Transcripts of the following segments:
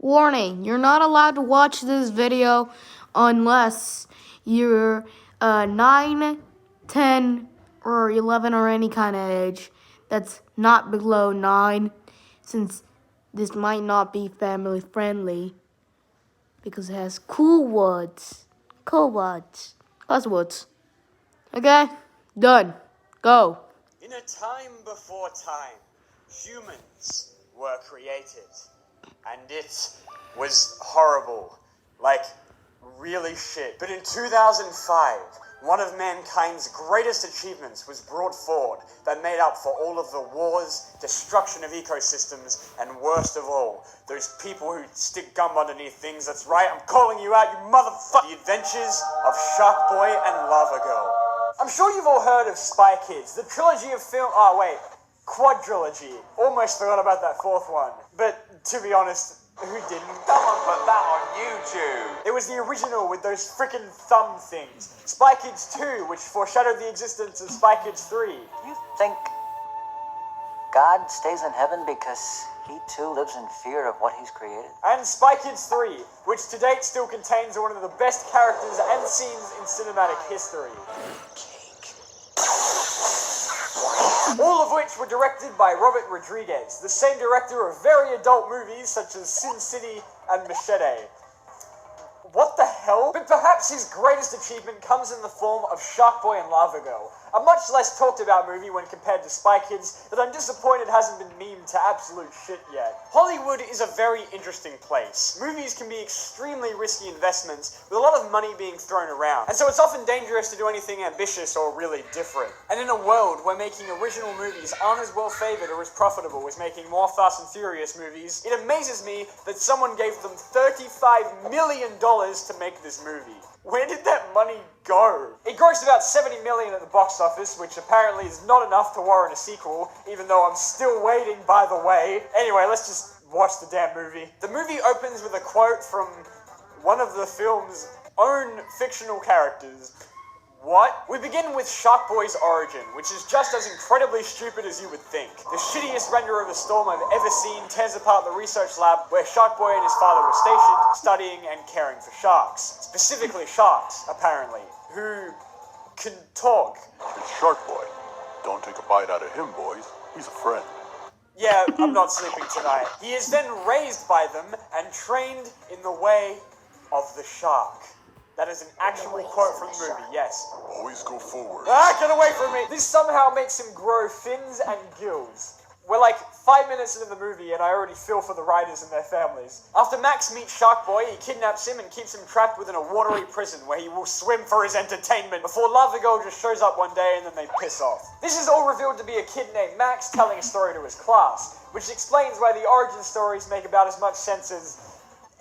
Warning, you're not allowed to watch this video unless you're 9, 10, or 11 or any kind of age that's not below 9, since this might not be family friendly because it has cool words. Buzzwords. Okay? Done. Go. In a time before time, humans were created. And it was horrible. Like, really shit. But in 2005, one of mankind's greatest achievements was brought forward that made up for all of the wars, destruction of ecosystems, and worst of all, those people who stick gum underneath things. That's right, I'm calling you out, you motherfucker! The Adventures of Shark Boy and Lava Girl. I'm sure you've all heard of Spy Kids, the trilogy of film... Oh, wait. Quadrilogy. Almost forgot about that fourth one. But, to be honest, who didn't? Someone put that on YouTube. It was the original with those frickin' thumb things. Spy Kids 2, which foreshadowed the existence of Spy Kids 3. You think God stays in heaven because he too lives in fear of what he's created? And Spy Kids 3, which to date still contains one of the best characters and scenes in cinematic history. All of which were directed by Robert Rodriguez, the same director of very adult movies such as Sin City and Machete. What the hell? But perhaps his greatest achievement comes in the form of Shark Boy and Lava Girl, a much less talked about movie when compared to Spy Kids that I'm disappointed hasn't been memed to absolute shit yet. Hollywood is a very interesting place. Movies can be extremely risky investments with a lot of money being thrown around, and so it's often dangerous to do anything ambitious or really different. And in a world where making original movies aren't as well favored or as profitable as making more Fast and Furious movies, it amazes me that someone gave them $35 million to make this movie. Where did that money go? It grossed about $70 million at the box office, which apparently is not enough to warrant a sequel, even though I'm still waiting, by the way. Anyway, let's just watch the damn movie. The movie opens with a quote from one of the film's own fictional characters. What? We begin with Shark Boy's origin, which is just as incredibly stupid as you would think. The shittiest render of a storm I've ever seen tears apart the research lab where Shark Boy and his father were stationed, studying and caring for sharks. Specifically sharks, apparently, who can talk. It's Shark Boy. Don't take a bite out of him, boys. He's a friend. Yeah, I'm not sleeping tonight. He is then raised by them and trained in the way of the shark. That is an actual quote from the movie, yes. Always go forward. Ah, get away from me! This somehow makes him grow fins and gills. We're like 5 minutes into the movie and I already feel for the writers and their families. After Max meets Shark Boy, he kidnaps him and keeps him trapped within a watery prison where he will swim for his entertainment before Lava Girl just shows up one day and then they piss off. This is all revealed to be a kid named Max telling a story to his class, which explains why the origin stories make about as much sense as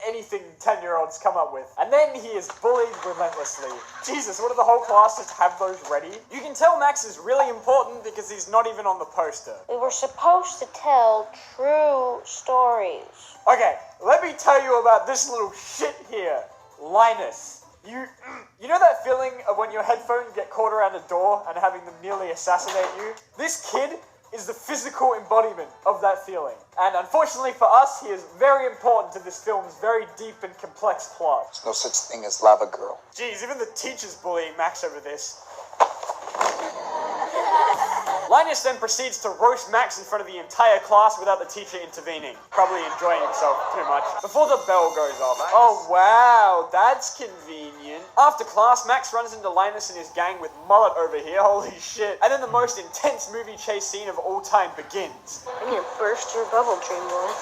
anything 10-year-olds come up with. And then he is bullied relentlessly. Jesus, what do the whole class just have those ready? You can tell Max is really important because he's not even on the poster. We were supposed to tell true stories. Okay, let me tell you about this little shit here. Linus. You know that feeling of when your headphones get caught around a door and having them nearly assassinate you? This kid is the physical embodiment of that feeling. And unfortunately for us, he is very important to this film's very deep and complex plot. There's no such thing as Lava Girl. Jeez, even the teacher's bullying Max over this. Linus then proceeds to roast Max in front of the entire class without the teacher intervening. Probably enjoying himself too much. Before the bell goes off. Oh wow, that's convenient. After class, Max runs into Linus and his gang with Mullet over here, holy shit. And then the most intense movie chase scene of all time begins. I'm gonna burst your bubble, Dream Boy.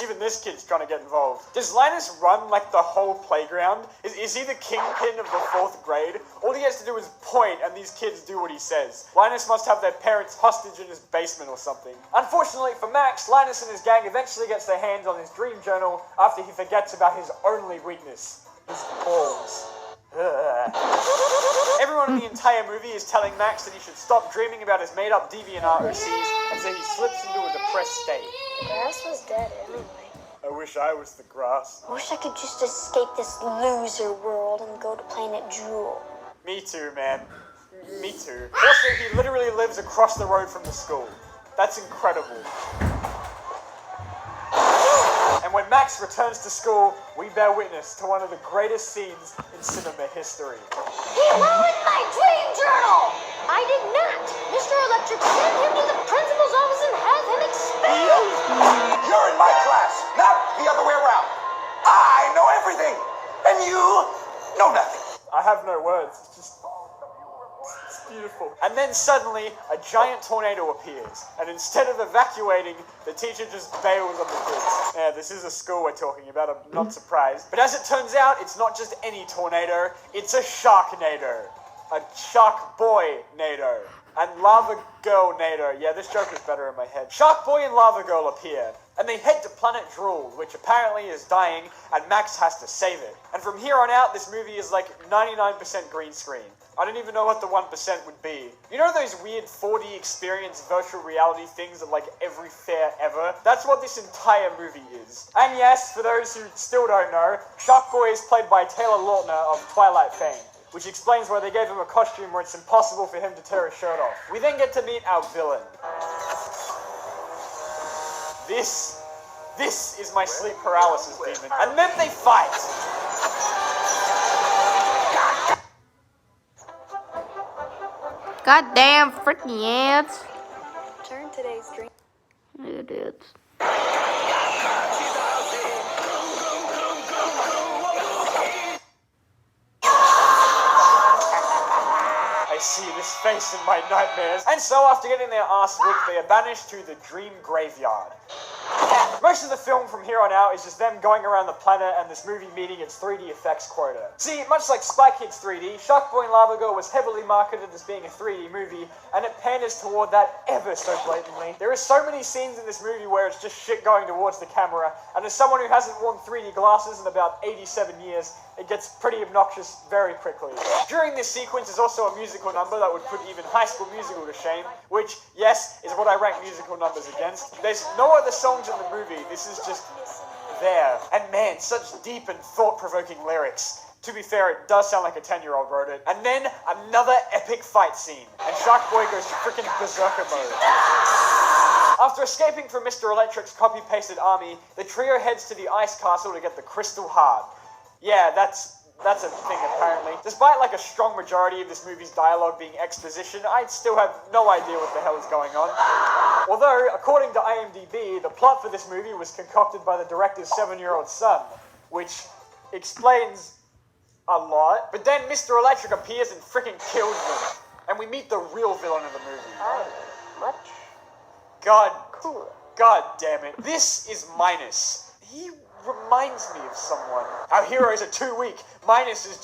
Even this kid's trying to get involved. Does Linus run like the whole playground? Is he the kingpin of the 4th grade? All he has to do is point and these kids do what he says. Linus must have their parents hostage in his basement or something. Unfortunately for Max, Linus and his gang eventually gets their hands on his dream journal after he forgets about his only weakness, his balls. Ugh. Everyone in the entire movie is telling Max that he should stop dreaming about his made-up DeviantArt OCs, and so he slips into a depressed state. The grass was dead anyway. I wish I was the grass. I wish I could just escape this loser world and go to Planet Jewel. Me too, man. Me too. Also, he literally lives across the road from the school. That's incredible. And when Max returns to school, we bear witness to one of the greatest scenes in cinema history. He ruined my dream journal! I did not! Mr. Electric sent him to the principal's office and had him expelled! You're in my class, not the other way around. I know everything, and you know nothing. I have no words. It's beautiful. And then suddenly, a giant tornado appears. And instead of evacuating, the teacher just bails on the kids. Yeah, this is a school we're talking about, I'm not surprised. But as it turns out, it's not just any tornado, it's a Sharknado. A Shark Boy-nado. And Lava Girl-nado. Yeah, this joke is better in my head. Shark Boy and Lava Girl appear. And they head to Planet Drool, which apparently is dying, and Max has to save it. And from here on out, this movie is like 99% green screen. I don't even know what the 1% would be. You know those weird 4D experience virtual reality things at like every fair ever? That's what this entire movie is. And yes, for those who still don't know, Shark Boy is played by Taylor Lautner of Twilight fame, which explains why they gave him a costume where it's impossible for him to tear his shirt off. We then get to meet our villain. This is my sleep paralysis demon. And then they fight! Goddamn freaking ants. Turn today's dream. It is. I see this face in my nightmares. And so after getting their ass whipped, they are banished to the Dream Graveyard. Most of the film from here on out is just them going around the planet and this movie meeting its 3D effects quota. See, much like Spy Kids 3D, Shark Boy and Lava Girl was heavily marketed as being a 3D movie, and it panders toward that ever so blatantly. There are so many scenes in this movie where it's just shit going towards the camera, and as someone who hasn't worn 3D glasses in about 87 years, it gets pretty obnoxious very quickly. During this sequence is also a musical number that would put even High School Musical to shame, which, yes, is what I rank musical numbers against. There's no other songs in the movie, this is just there. And man, such deep and thought-provoking lyrics. To be fair, it does sound like a 10-year-old wrote it. And then another epic fight scene, and Shark Boy goes freaking berserker mode. After escaping from Mr. Electric's copy-pasted army, the trio heads to the ice castle to get the Crystal Heart. Yeah, that's a thing apparently. Despite like a strong majority of this movie's dialogue being exposition, I still have no idea what the hell is going on. Although, according to IMDb, the plot for this movie was concocted by the director's 7-year-old son, which explains a lot. But then Mr. Electric appears and freaking kills them, and we meet the real villain of the movie. Much God cooler. God damn it. This is Minus. He reminds me of someone. Our heroes are too weak. Minus is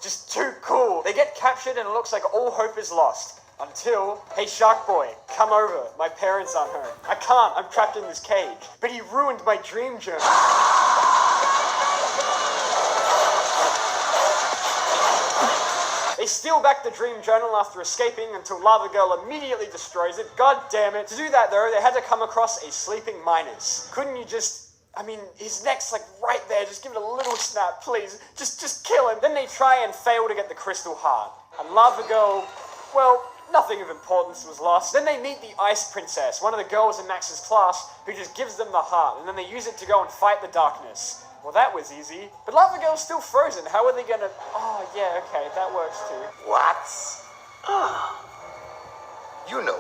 just too cool. They get captured and it looks like all hope is lost. Until, hey Shark Boy, come over. My parents aren't home. I can't, I'm trapped in this cage. But he ruined my dream journey. They steal back the dream journal after escaping until Lava Girl immediately destroys it. God damn it. To do that though, they had to come across a sleeping Minus. Couldn't you just... I mean, his neck's like right there. Just give it a little snap, please. Just kill him. Then they try and fail to get the Crystal Heart. And Lava Girl, well, nothing of importance was lost. Then they meet the Ice Princess, one of the girls in Max's class, who just gives them the heart. And then they use it to go and fight the darkness. Well, that was easy. But Lava Girl's still frozen. How are they gonna... Oh, yeah, okay, that works too. What? You know,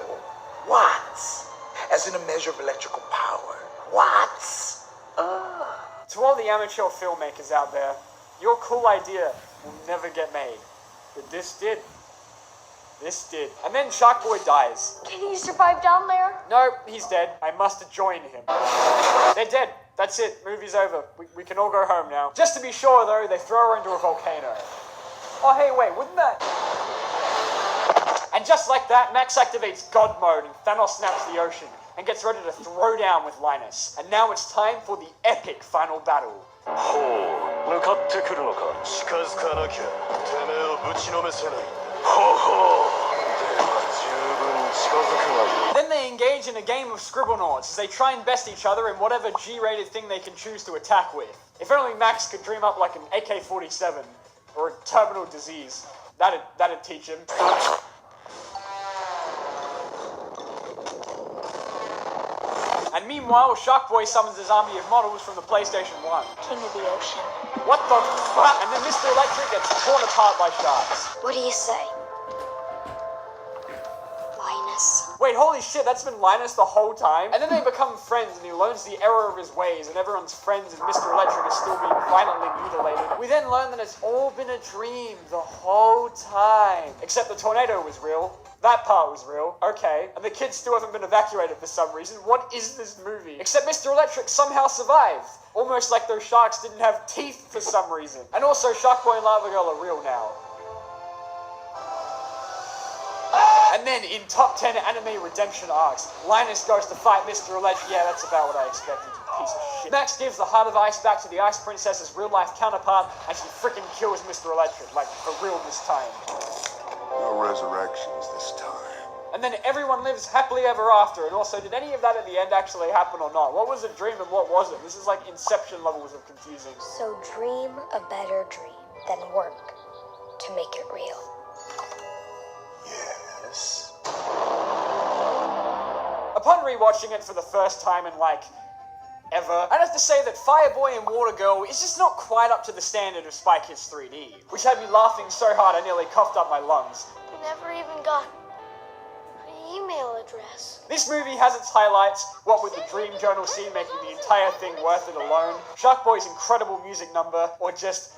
watts. As in a measure of electrical power. Watts. To all the amateur filmmakers out there, your cool idea will never get made. But this did. This did. And then Shark Boy dies. Can you survive down there? No, he's dead. I must join him. They're dead. That's it. Movie's over. We can all go home now. Just to be sure, though, they throw her into a volcano. Oh, hey, wait, wouldn't that... And just like that, Max activates God mode and Thanos snaps the ocean and gets ready to throw down with Linus. And now it's time for the epic final battle. Then they engage in a game of Scribblenauts as they try and best each other in whatever G-rated thing they can choose to attack with. If only Max could dream up like an AK-47 or a terminal disease. That'd teach him. And meanwhile, Shark Boy summons his army of models from the PlayStation 1. King of the ocean. What the fuck? And then Mr. Electric gets torn apart by sharks. What do you say? Linus. Wait, holy shit, that's been Linus the whole time? And then they become friends and he learns the error of his ways and everyone's friends and Mr. Electric is still being violently mutilated. We then learn that it's all been a dream the whole time. Except the tornado was real. That part was real. Okay. And the kids still haven't been evacuated for some reason. What is this movie? Except Mr. Electric somehow survived. Almost like those sharks didn't have teeth for some reason. And also, Shark Boy and Lava Girl are real now. And then, in top 10 anime redemption arcs, Linus goes to fight Mr. Electric. Yeah, that's about what I expected, you piece of shit. Max gives the Heart of Ice back to the Ice Princess's real-life counterpart, and she freaking kills Mr. Electric, like, for real this time. No resurrections this time. And then everyone lives happily ever after, and also, did any of that at the end actually happen or not? What was a dream and what wasn't? This is like Inception levels of confusing. So dream a better dream, then work to make it real. Yes. Upon rewatching it for the first time in like ever, I'd have to say that Fireboy and Water Girl is just not quite up to the standard of Spy Kids 3D, which had me laughing so hard I nearly coughed up my lungs. We never even got an email address. This movie has its highlights, what with the Dream Journal scene making the entire thing worth it alone, Shark Boy's incredible music number, or just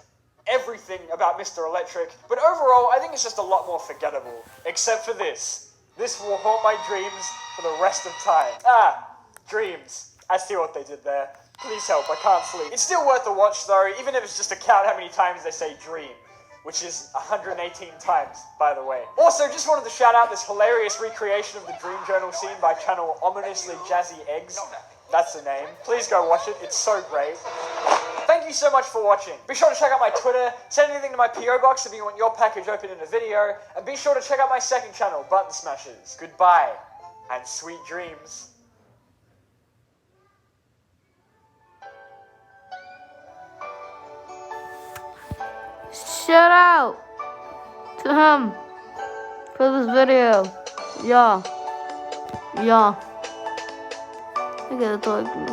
everything about Mr. Electric, but overall I think it's just a lot more forgettable, except for this. This will haunt my dreams for the rest of time. Dreams. I see what they did there. Please help, I can't sleep. It's still worth a watch though, even if it's just to count how many times they say dream, which is 118 times, by the way. Also, just wanted to shout out this hilarious recreation of the Dream Journal scene by channel Ominously Jazzy Eggs. That's the name. Please go watch it, it's so great. Thank you so much for watching. Be sure to check out my Twitter, send anything to my PO box if you want your package opened in a video, and be sure to check out my second channel, Button Smashers. Goodbye, and sweet dreams. Shout out to him for this video. Yeah. I gotta talk to me.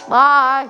Bye.